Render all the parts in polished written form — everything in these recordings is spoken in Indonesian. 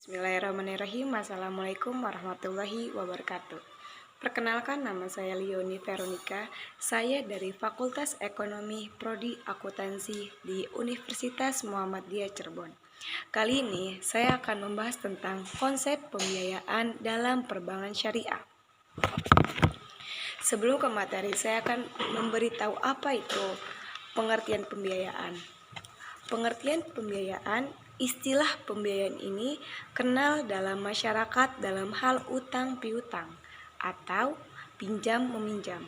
Bismillahirrahmanirrahim. Assalamualaikum warahmatullahi wabarakatuh. Perkenalkan, nama saya Lioni Veronica. Saya dari Fakultas Ekonomi Prodi Akuntansi di Universitas Muhammadiyah Cirebon. Kali ini saya akan membahas tentang konsep pembiayaan dalam perbankan syariah. Sebelum ke materi, saya akan memberitahu apa itu pengertian pembiayaan. Pengertian pembiayaan, istilah pembiayaan ini kenal dalam masyarakat dalam hal utang piutang atau pinjam meminjam.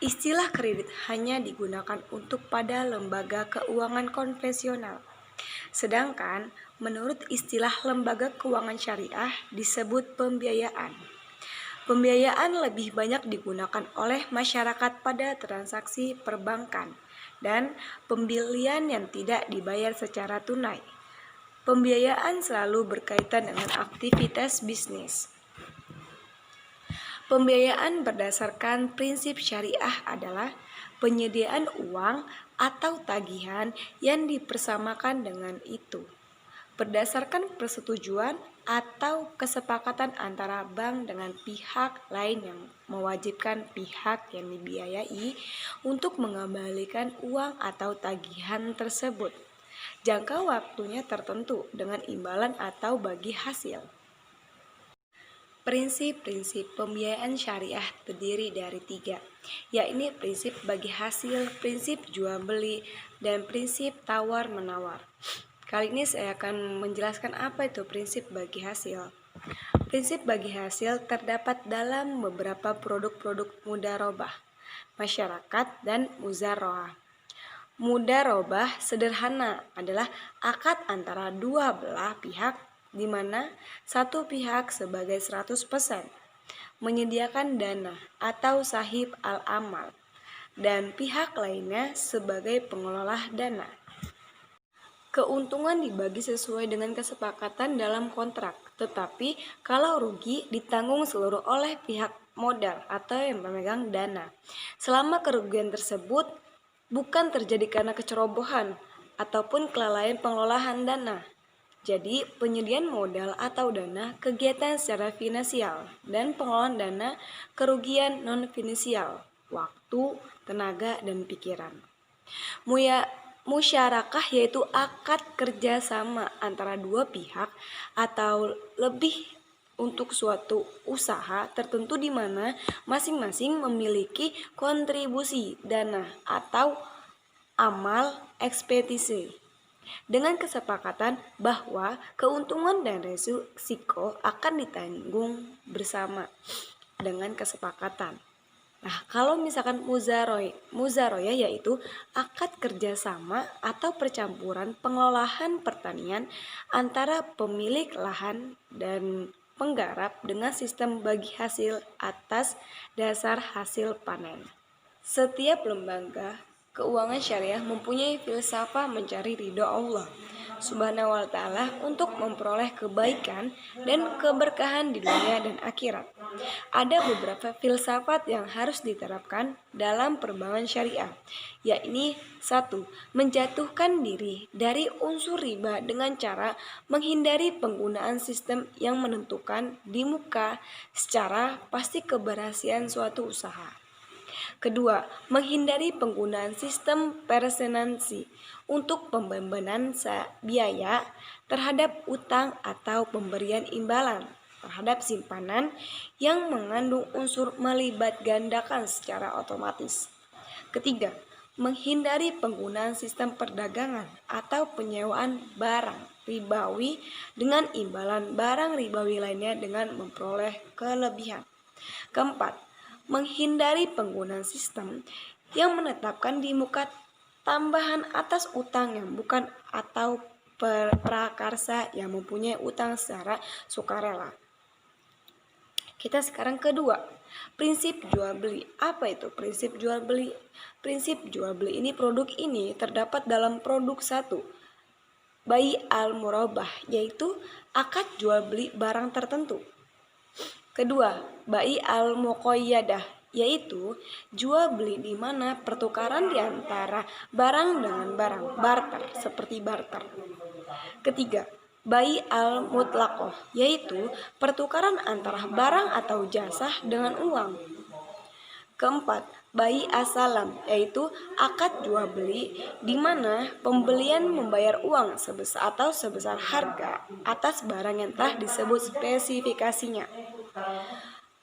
Istilah kredit hanya digunakan untuk pada lembaga keuangan konvensional. Sedangkan menurut istilah lembaga keuangan syariah disebut pembiayaan. Pembiayaan lebih banyak digunakan oleh masyarakat pada transaksi perbankan dan pembelian yang tidak dibayar secara tunai. Pembiayaan selalu berkaitan dengan aktivitas bisnis. Pembiayaan berdasarkan prinsip syariah adalah penyediaan uang atau tagihan yang dipersamakan dengan itu, berdasarkan persetujuan atau kesepakatan antara bank dengan pihak lain yang mewajibkan pihak yang dibiayai untuk mengembalikan uang atau tagihan tersebut. Jangka waktunya tertentu dengan imbalan atau bagi hasil. Prinsip-prinsip pembiayaan syariah terdiri dari 3, yakni prinsip bagi hasil, prinsip jual beli, dan prinsip tawar-menawar. Kali ini saya akan menjelaskan apa itu prinsip bagi hasil. Prinsip bagi hasil terdapat dalam beberapa produk-produk mudharabah, masyarakat, dan muzaraah. Mudharabah sederhana adalah akad antara dua belah pihak di mana satu pihak sebagai 100% menyediakan dana atau sahib al-amal dan pihak lainnya sebagai pengelola dana. Keuntungan dibagi sesuai dengan kesepakatan dalam kontrak, tetapi kalau rugi ditanggung seluruh oleh pihak modal atau yang memegang dana. Selama kerugian tersebut bukan terjadi karena kecerobohan ataupun kelalaian pengelolaan dana. Jadi, penyediaan modal atau dana, kegiatan secara finansial, dan pengelolaan dana, kerugian non-finansial, waktu, tenaga, dan pikiran. Musyarakah yaitu akad kerjasama antara dua pihak atau lebih untuk suatu usaha tertentu di mana masing-masing memiliki kontribusi dana atau amal ekspedisi dengan kesepakatan bahwa keuntungan dan resiko akan ditanggung bersama dengan kesepakatan. Nah, kalau misalkan muzaroya yaitu akad kerjasama atau percampuran pengelolaan pertanian antara pemilik lahan dan penggarap dengan sistem bagi hasil atas dasar hasil panen. Setiap lembaga keuangan syariah mempunyai filsafat mencari ridho Allah Subhanahu wa ta'ala untuk memperoleh kebaikan dan keberkahan di dunia dan akhirat. Ada beberapa filsafat yang harus diterapkan dalam perbankan syariah, yakni 1. Menjatuhkan diri dari unsur riba dengan cara menghindari penggunaan sistem yang menentukan di muka secara pasti keberhasilan suatu usaha. Kedua, menghindari penggunaan sistem persenansi untuk pembebanan biaya terhadap utang atau pemberian imbalan terhadap simpanan yang mengandung unsur melibat gandakan secara otomatis. Ketiga, menghindari penggunaan sistem perdagangan atau penyewaan barang ribawi dengan imbalan barang ribawi lainnya dengan memperoleh kelebihan. Keempat, menghindari penggunaan sistem yang menetapkan di muka tambahan atas utang yang bukan atau prakarsa yang mempunyai utang secara sukarela. Kita sekarang kedua, prinsip jual beli. Apa itu prinsip jual beli? Prinsip jual beli ini, produk ini terdapat dalam produk 1, bai al-murabah, yaitu akad jual beli barang tertentu. Kedua, bai al-muqayyadah, yaitu jual beli di mana pertukaran di antara barang dengan barang, barter, seperti barter. Ketiga, bai al-mutlaqoh, yaitu pertukaran antara barang atau jasa dengan uang. Keempat, bai asalam, yaitu akad jual beli di mana pembelian membayar uang sebesar harga atas barang yang telah disebut spesifikasinya.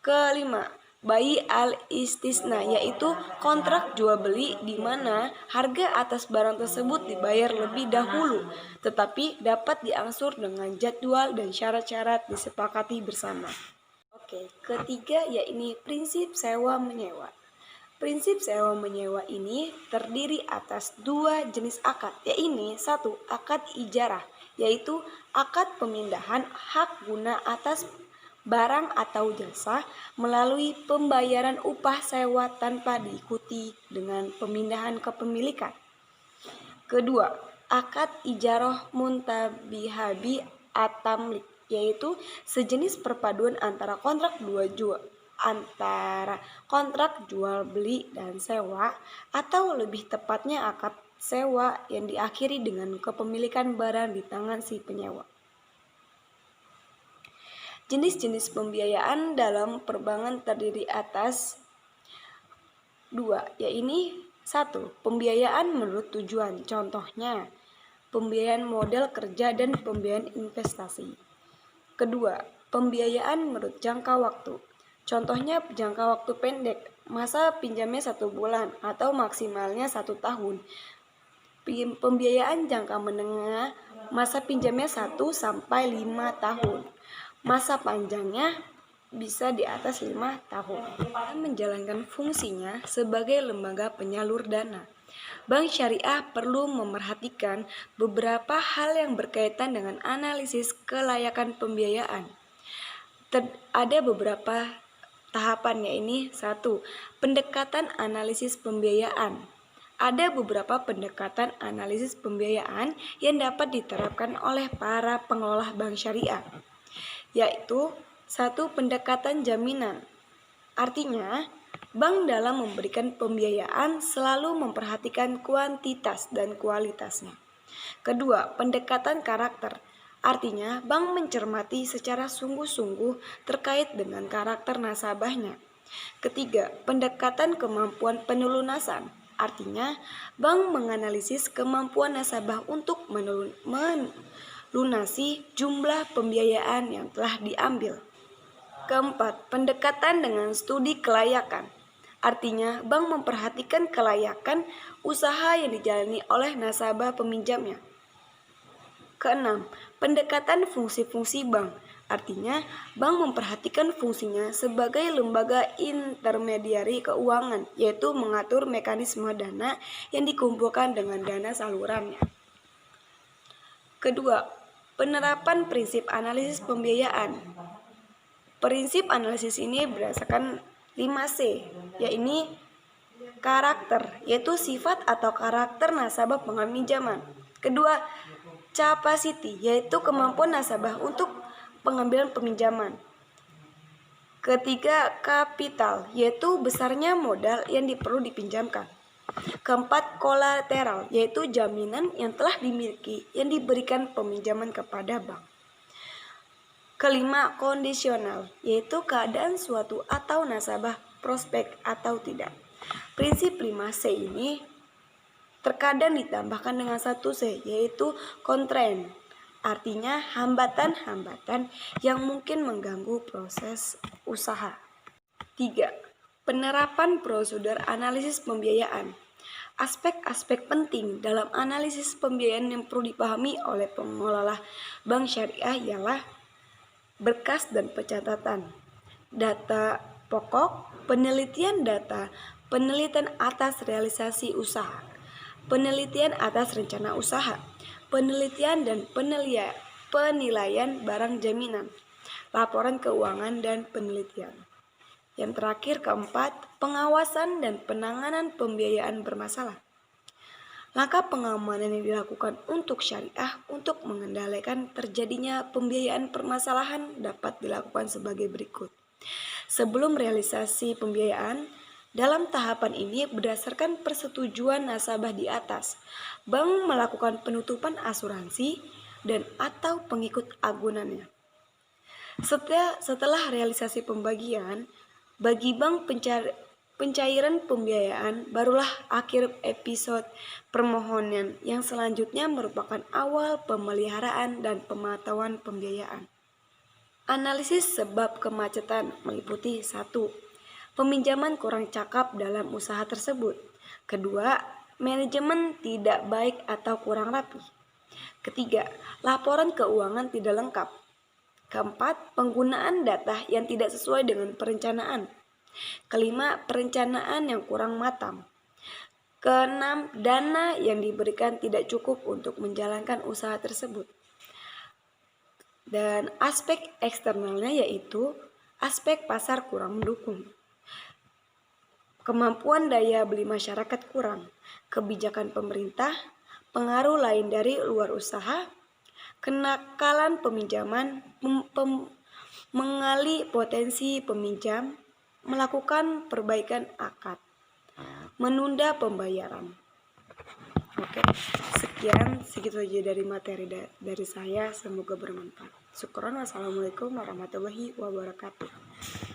Kelima, bai al-istisna, yaitu kontrak jual beli di mana harga atas barang tersebut dibayar lebih dahulu tetapi dapat diangsur dengan jadwal dan syarat-syarat disepakati bersama. Oke, ketiga yakni prinsip sewa menyewa. Prinsip sewa menyewa ini terdiri atas dua jenis akad, yakni satu, akad ijarah, yaitu akad pemindahan hak guna atas barang atau jasa melalui pembayaran upah sewa tanpa diikuti dengan pemindahan kepemilikan. Kedua, akad ijarah muntabihabi atamlik, yaitu sejenis perpaduan antara kontrak jual beli dan sewa, atau lebih tepatnya akad sewa yang diakhiri dengan kepemilikan barang di tangan si penyewa. Jenis-jenis pembiayaan dalam perbankan terdiri atas dua, yakni satu, pembiayaan menurut tujuan, contohnya pembiayaan modal kerja dan pembiayaan investasi. Kedua, pembiayaan menurut jangka waktu, contohnya jangka waktu pendek, masa pinjamnya 1 bulan atau maksimalnya 1 tahun. Pembiayaan jangka menengah, masa pinjamnya 1 sampai 5 tahun. Masa panjangnya bisa di atas 5 tahun. Menjalankan fungsinya sebagai lembaga penyalur dana, Bank Syariah perlu memerhatikan beberapa hal yang berkaitan dengan analisis kelayakan pembiayaan. Ada beberapa tahapannya ini. Satu, pendekatan analisis pembiayaan. Ada beberapa pendekatan analisis pembiayaan yang dapat diterapkan oleh para pengelola bank syariah, yaitu satu, pendekatan jaminan. Artinya, bank dalam memberikan pembiayaan selalu memperhatikan kuantitas dan kualitasnya. Kedua, pendekatan karakter. Artinya, bank mencermati secara sungguh-sungguh terkait dengan karakter nasabahnya. Ketiga, pendekatan kemampuan penelunasan. Artinya, bank menganalisis kemampuan nasabah untuk melunasi jumlah pembiayaan yang telah diambil. Keempat, pendekatan dengan studi kelayakan. Artinya, bank memperhatikan kelayakan usaha yang dijalani oleh nasabah peminjamnya. Keenam, pendekatan fungsi-fungsi bank. Artinya, bank memperhatikan fungsinya sebagai lembaga intermediari keuangan, yaitu mengatur mekanisme dana yang dikumpulkan dengan dana salurannya. Kedua, penerapan prinsip analisis pembiayaan. Prinsip analisis ini berdasarkan 5C, yaitu karakter, yaitu sifat atau karakter nasabah pengaminjaman. Kedua, capacity, yaitu kemampuan nasabah untuk pengambilan peminjaman. Ketiga, kapital, yaitu besarnya modal yang perlu dipinjamkan. Keempat, kolateral, yaitu jaminan yang telah dimiliki yang diberikan peminjaman kepada bank. Kelima, kondisional, yaitu keadaan suatu atau nasabah prospek atau tidak. Prinsip 5C ini terkadang ditambahkan dengan 1C, yaitu constraint, artinya hambatan-hambatan yang mungkin mengganggu proses usaha. 3. Penerapan prosedur analisis pembiayaan. Aspek-aspek penting dalam analisis pembiayaan yang perlu dipahami oleh pengelola bank syariah ialah berkas dan pencatatan, data pokok, penelitian data, penelitian atas realisasi usaha, penelitian atas rencana usaha, penelitian dan penilaian barang jaminan, laporan keuangan dan penelitian. Yang terakhir, keempat, pengawasan dan penanganan pembiayaan bermasalah. Langkah pengamanan yang dilakukan untuk syariah untuk mengendalikan terjadinya pembiayaan permasalahan dapat dilakukan sebagai berikut. Sebelum realisasi pembiayaan, dalam tahapan ini berdasarkan persetujuan nasabah di atas, bank melakukan penutupan asuransi, dan atau pengikut agunannya. Setelah realisasi pembagian, bagi bank pencairan pembiayaan barulah akhir episode permohonan yang selanjutnya merupakan awal pemeliharaan dan pemantauan pembiayaan. Analisis sebab kemacetan meliputi 1. Peminjaman kurang cakap dalam usaha tersebut. 2. Manajemen tidak baik atau kurang rapi. 3. Laporan keuangan tidak lengkap. 4. Penggunaan data yang tidak sesuai dengan perencanaan. 5. Perencanaan yang kurang matang. 6. Dana yang diberikan tidak cukup untuk menjalankan usaha tersebut. Dan aspek eksternalnya yaitu aspek pasar kurang mendukung, kemampuan daya beli masyarakat kurang, kebijakan pemerintah, pengaruh lain dari luar usaha, kenakalan peminjaman, mengali potensi peminjam, melakukan perbaikan akad, menunda pembayaran. Oke, segitu aja dari materi dari saya. Semoga bermanfaat. Syukron. Wassalamualaikum warahmatullahi wabarakatuh.